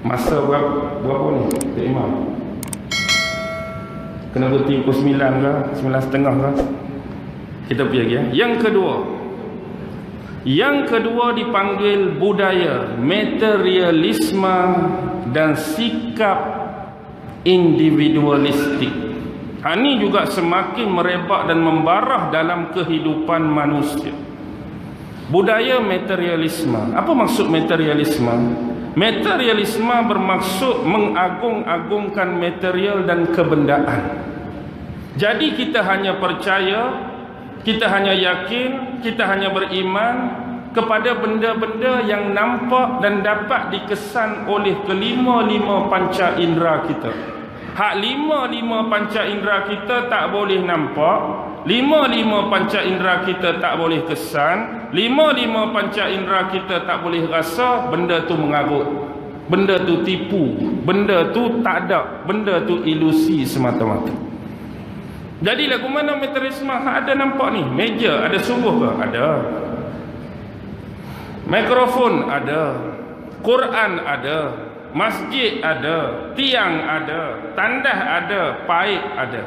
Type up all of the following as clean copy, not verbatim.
Masa berapa ni Cik Imam? Kena berhenti pukul 9 ke 9.30 ke? Kita pergi lagi ya. Yang kedua dipanggil budaya materialisme dan sikap individualistik. Ini juga semakin merebak dan membarah dalam kehidupan manusia. Budaya materialisme. Apa maksud materialisme? Materialisme bermaksud mengagung-agungkan material dan kebendaan. Jadi kita hanya percaya, kita hanya yakin, kita hanya beriman kepada benda-benda yang nampak dan dapat dikesan oleh kelima-lima panca indera kita. Hak lima-lima panca indera kita tak boleh nampak, lima-lima panca indera kita tak boleh kesan, lima-lima panca indera kita tak boleh rasa, benda tu mengarut, benda tu tipu, benda tu tak ada, benda tu ilusi semata-mata. Jadi lagu mana materialisme ada nampak ni? Meja ada sungguh ke? Ada. Mikrofon ada. Quran ada. Masjid ada. Tiang ada. Tandas ada. Paip ada.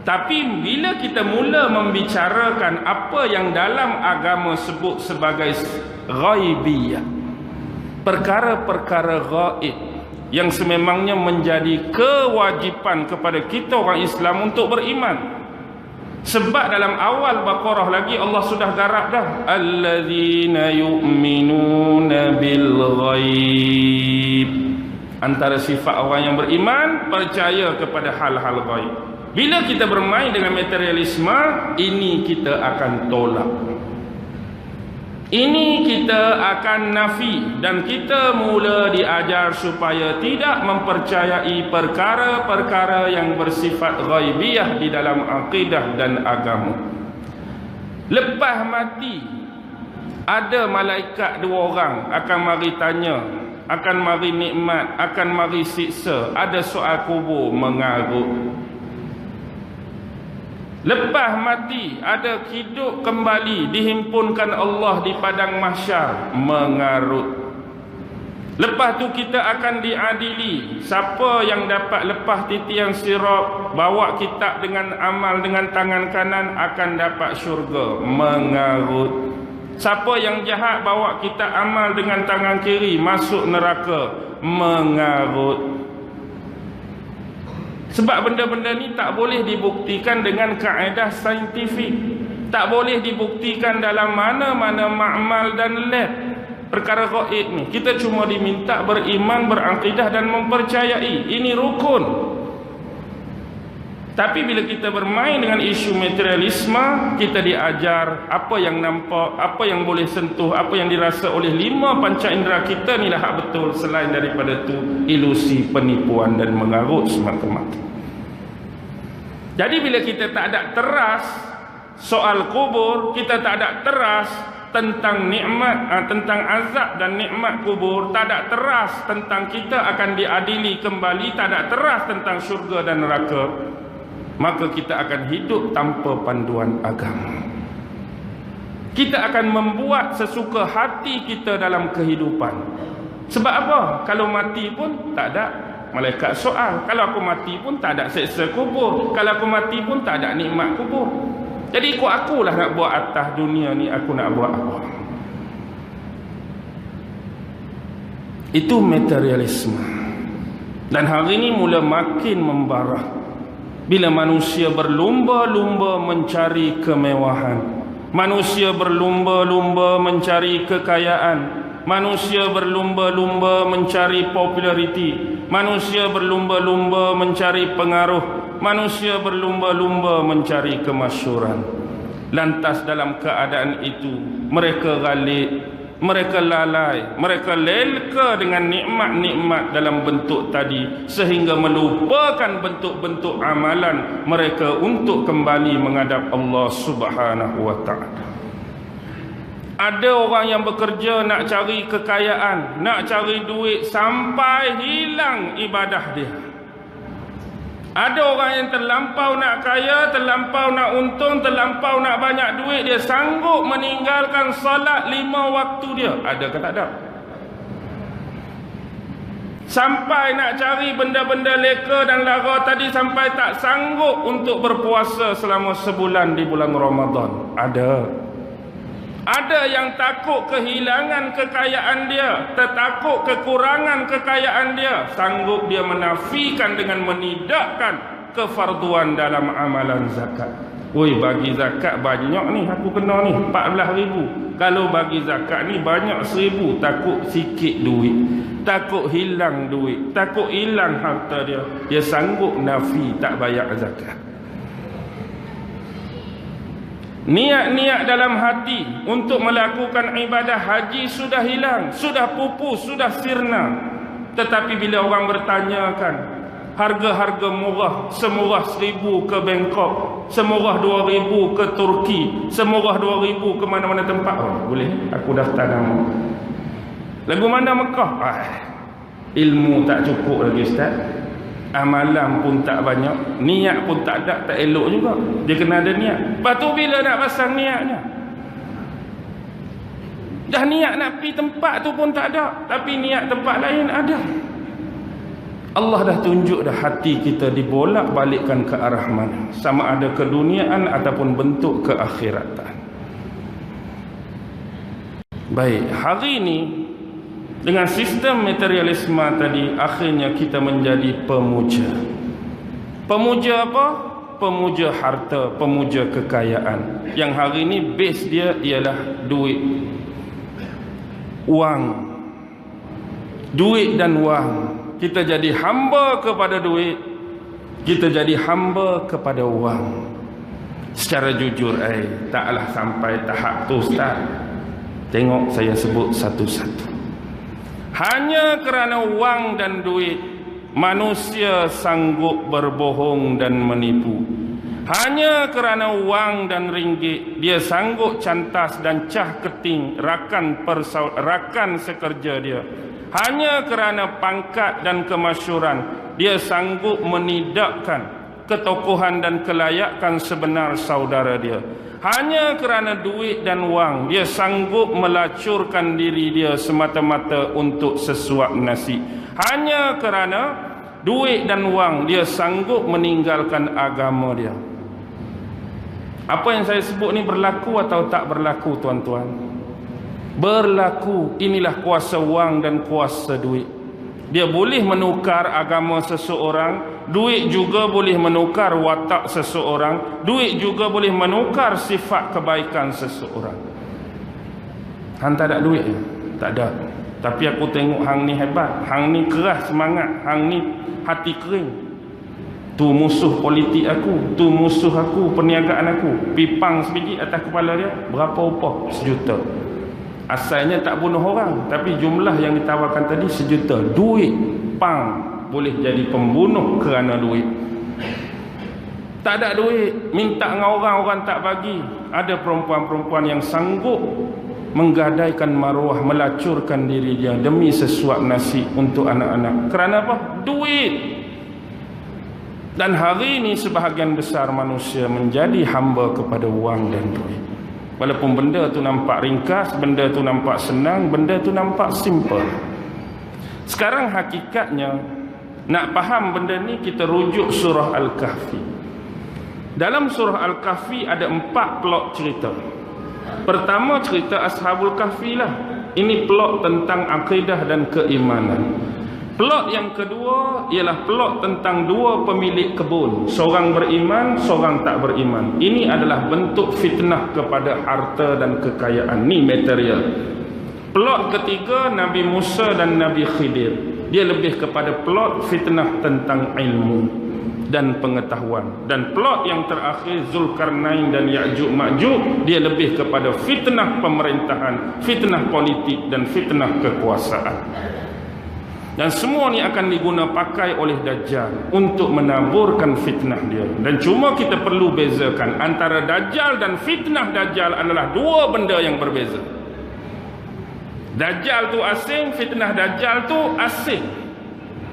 Tapi bila kita mula membicarakan apa yang dalam agama sebut sebagai ghaibiyah, perkara-perkara gaib yang sememangnya menjadi kewajipan kepada kita orang Islam untuk beriman. Sebab dalam awal Baqarah lagi Allah sudah garap dah, allazina yu'minuna bil ghaib. Antara sifat orang yang beriman, percaya kepada hal-hal ghaib. Bila kita bermain dengan materialisme, ini kita akan tolak, ini kita akan nafi, dan kita mula diajar supaya tidak mempercayai perkara-perkara yang bersifat ghaibiyah di dalam akidah dan agama. Lepas mati ada malaikat dua orang akan mari tanya, akan mari nikmat, akan mari siksa, ada soal kubur mengarut. Lepas mati ada hidup kembali, dihimpunkan Allah di padang mahsyar, mengarut. Lepas tu kita akan diadili. Siapa yang dapat lepas titian sirat, bawa kitab dengan amal dengan tangan kanan, akan dapat syurga, mengarut. Siapa yang jahat, bawa kitab amal dengan tangan kiri, masuk neraka, mengarut. Sebab benda-benda ni tak boleh dibuktikan dengan kaedah saintifik, tak boleh dibuktikan dalam mana-mana makmal dan lab. Perkara gaib ni kita cuma diminta beriman, berakidah dan mempercayai. Ini rukun. Tapi bila kita bermain dengan isu materialisme, kita diajar apa yang nampak, apa yang boleh sentuh, apa yang dirasa oleh lima panca indera kita ni lah hak betul. Selain daripada tu, ilusi, penipuan dan mengarut semata-mata. Jadi bila kita tak ada teras soal kubur, kita tak ada teras tentang nikmat, tentang azab dan nikmat kubur, tak ada teras tentang kita akan diadili kembali, tak ada teras tentang syurga dan neraka, maka kita akan hidup tanpa panduan agama. Kita akan membuat sesuka hati kita dalam kehidupan. Sebab apa? Kalau mati pun tak ada malaikat soal. Kalau aku mati pun tak ada seksa kubur. Kalau aku mati pun tak ada nikmat kubur. Jadi ikut akulah nak buat atas dunia ni, aku nak buat apa. Itu materialisme. Dan hari ini mula makin membarah bila manusia berlumba-lumba mencari kemewahan, manusia berlumba-lumba mencari kekayaan, manusia berlumba-lumba mencari populariti, manusia berlumba-lumba mencari pengaruh, manusia berlumba-lumba mencari kemasyhuran. Lantas dalam keadaan itu mereka galik, mereka lalai, mereka lelka dengan nikmat-nikmat dalam bentuk tadi, sehingga melupakan bentuk-bentuk amalan mereka untuk kembali menghadap Allah Subhanahu wa ta'ala. Ada orang yang bekerja nak cari kekayaan, nak cari duit sampai hilang ibadah dia. Ada orang yang terlampau nak kaya, terlampau nak untung, terlampau nak banyak duit, dia sanggup meninggalkan salat 5 waktu dia. Ada ke tak ada? Sampai nak cari benda-benda leka dan lara tadi, sampai tak sanggup untuk berpuasa selama sebulan di bulan Ramadan. Ada yang takut kehilangan kekayaan dia, tertakut kekurangan kekayaan dia, sanggup dia menafikan dengan menidakkan kefarduan dalam amalan zakat. Woi, bagi zakat banyak ni, aku kena ni 14,000. Kalau bagi zakat ni banyak 1,000, takut sikit duit, takut hilang duit, takut hilang harta dia, dia sanggup nafi tak bayar zakat. Niat-niat dalam hati untuk melakukan ibadah haji sudah hilang, sudah pupus, sudah sirna. Tetapi bila orang bertanyakan harga-harga murah, semurah 1,000 ke Bangkok, semurah 2,000 ke Turki, semurah 2,000 ke mana-mana tempat, boleh aku daftar nama. Lagu mana Mekah? Ilmu tak cukup lagi Ustaz, amalan pun tak banyak, niat pun tak ada, tak elok juga. Dia kena ada niat. Lepas tu bila nak pasang niatnya? Dah niat nak pergi tempat tu pun tak ada, tapi niat tempat lain ada. Allah dah tunjuk dah hati kita dibolak balikkan ke arah mana, sama ada keduniaan ataupun bentuk keakhiratan. Baik, hari ini dengan sistem materialisme tadi, akhirnya kita menjadi pemuja. Pemuja apa? Pemuja harta, pemuja kekayaan. Yang hari ini base dia ialah duit, wang, duit dan wang. Kita jadi hamba kepada duit, kita jadi hamba kepada wang. Secara jujur, taklah sampai tahap tu Ustaz. Tengok saya sebut satu-satu. Hanya kerana wang dan duit, manusia sanggup berbohong dan menipu. Hanya kerana wang dan ringgit, dia sanggup cantas dan cah keting rakan sekerja dia. Hanya kerana pangkat dan kemasyhuran, dia sanggup menidakkan ketokohan dan kelayakan sebenar saudara dia. Hanya kerana duit dan wang, dia sanggup melacurkan diri dia semata-mata untuk sesuap nasi. Hanya kerana duit dan wang, dia sanggup meninggalkan agama dia. Apa yang saya sebut ni berlaku atau tak berlaku tuan-tuan? Berlaku. Inilah kuasa wang dan kuasa duit. Dia boleh menukar agama seseorang, duit juga boleh menukar watak seseorang, duit juga boleh menukar sifat kebaikan seseorang. Hang tak ada duit? Tak ada. Tapi aku tengok hang ni hebat, hang ni keras semangat, hang ni hati kering. Tu musuh politik aku, tu musuh aku, perniagaan aku. Pipang sebiji atas kepala dia, berapa upah? 1 juta. Asalnya tak bunuh orang, tapi jumlah yang ditawarkan tadi 1 juta. Duit, pang, boleh jadi pembunuh kerana duit. Tak ada duit, minta dengan orang, orang tak bagi. Ada perempuan-perempuan yang sanggup menggadaikan maruah, melacurkan diri dia demi sesuap nasi untuk anak-anak. Kerana apa? Duit. Dan hari ini sebahagian besar manusia menjadi hamba kepada wang dan duit. Walaupun benda tu nampak ringkas, benda tu nampak senang, benda tu nampak simple. Sekarang hakikatnya, nak faham benda ni, kita rujuk surah Al-Kahfi. Dalam surah Al-Kahfi ada 4 plot cerita. Pertama, cerita Ashabul Kahfi lah. Ini plot tentang akidah dan keimanan. Plot yang kedua ialah plot tentang 2 pemilik kebun, seorang beriman, seorang tak beriman. Ini adalah bentuk fitnah kepada harta dan kekayaan, ni material. Plot ketiga, Nabi Musa dan Nabi Khidir. Dia lebih kepada plot fitnah tentang ilmu dan pengetahuan. Dan plot yang terakhir, Zulkarnain dan Ya'juj Ma'juj, dia lebih kepada fitnah pemerintahan, fitnah politik dan fitnah kekuasaan. Dan semua ni akan diguna pakai oleh Dajjal untuk menaburkan fitnah dia. Dan cuma kita perlu bezakan antara Dajjal dan fitnah Dajjal adalah 2 benda yang berbeza. Dajjal tu asing, fitnah Dajjal tu asing.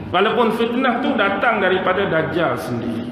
Walaupun fitnah tu datang daripada Dajjal sendiri.